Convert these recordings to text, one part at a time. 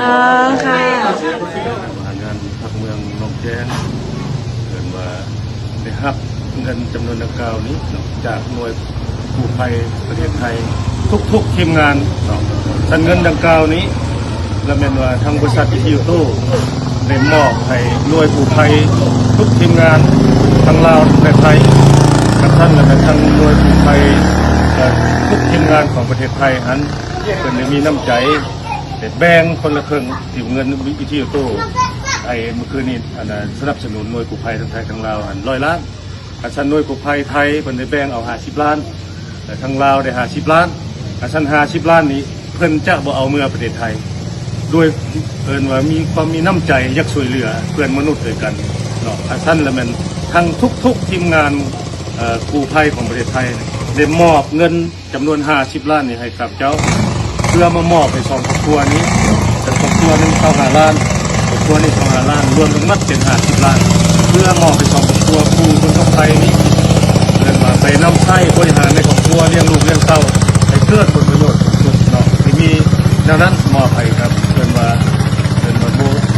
ค่ะงานพักเมืองหนองแจ้งเกิดว่าได้รับเงินจำนวนดังกล่าวนี้จากหน่วยกู้ภัยประเทศไทยทุกทีมงานสันเงินดังกล่าวนี้และแม่นว่าทางบริษัทอิทิโยโต้ได้มอบให้หน่วยกู้ภัยทุกทีมงานทั้งลาวและไทยกับท่านและทางหน่วยกู้ภัยทุกทีมงานของประเทศไทยนั้นเป็นได้มีน้ำใจแบ่งคนละครึ่งที่เงินอิทิโยโต้เมื่อคืนนี้สนับสนุนหน่วยกู้ภัยทั้งไทยทั้งลาว100 ล้านอาชันหน่วยกู้ภัยไทยเป็นได้แบ่งเอา50 ล้านแต่ทั้งลาวได้50 ล้านอาชัน50 ล้านนี้เพิ่นจะบ่เอาเมื่อประเทศไทยด้วยเพิ่นว่ามีน้ำใจอยากช่วยเหลือเพื่อนมนุษย์ด้วยกันเนาะอาชันและมันทั้งทุกทีมงานกู้ภัยของประเทศไทยได้มอบเงินจำนวน50 ล้านนี้ให้กับเจ้าเพื่อมามอบให้2ครอบครัวนี้แต่ครอบครัวนึง25 ล้านครอบครัวนี้25 ล้านรวมทั้งหมดเป็น50 ล้านเพื่อมอบให้2ครอบครัวผู้คนไทยนี้เรียกว่าไปนำใช้บริหารในครอบครัวเลี้ยงลูกเลี้ยงเต้าให้เกิดผลประโยชน์สุดเนาะที่มีดังนั้นมอบให้ครับเพื่อนว่า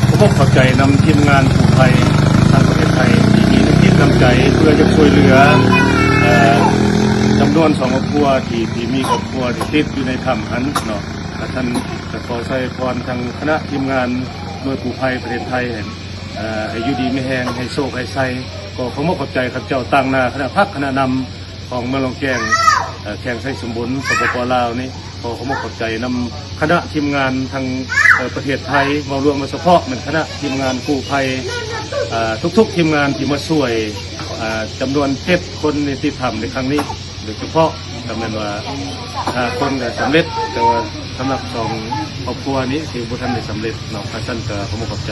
ผมเข้าใจนำทีมงานกู้ภัยทางประเทศไทยที่มีน้ำใจเพื่อจะช่วยเหลือจำนวน2 ครอบครัวที่มีครอบครัวที่ติดอยู่ในถ้ำนั้นเนาะท่านจะขอใส่พรทางคณะทีมงานหน่วยกู้ภัยประเทศไทยให้อยู่ดีไม่แห้งให้โชคให้ใส่ก็ขอมอบขอบใจครับเจ้าตั้งหน้าคณะพักคณะนำของเมืองหนองแจ้งแข่งไส้สมบูรณ์สปป.ลาวนี่ขอมอบขอบใจนำคณะทีมงานทางประเทศไทยมารวมมาเฉพาะเหมือนคณะทีมงานกู้ภัยทุกทีมงานที่มาช่วยจำนวน7 คนในที่ทำในครั้งนี้โดยเฉพาะจำนวนว่าคนได้สำเร็จแต่ว่าสำหรับ2 ครอบครัวนี้ที่บุท่านได้สำเร็จเนาะท่านก็ขอมอบขอบใจ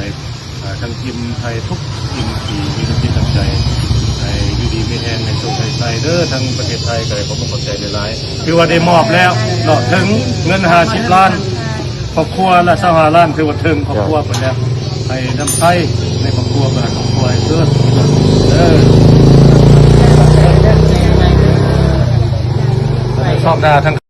ทางทีมไทยทุกทีมที่มีน้ำจิตน้ำใจในยูดีไม่แห้งในโซนไทยเด้อทั้งประเทศไทยก็เลยขอมอบขอบใจหลายๆคือว่าได้มอบแล้วเนาะถึงเงิน50 ล้านครอบครัวละ25 ล้านคือว่าถึงครอบครัวไปแล้วให้น้ำใช้ในครอบครัวมาครอบครัวเด้อชอบหน้าทั้ง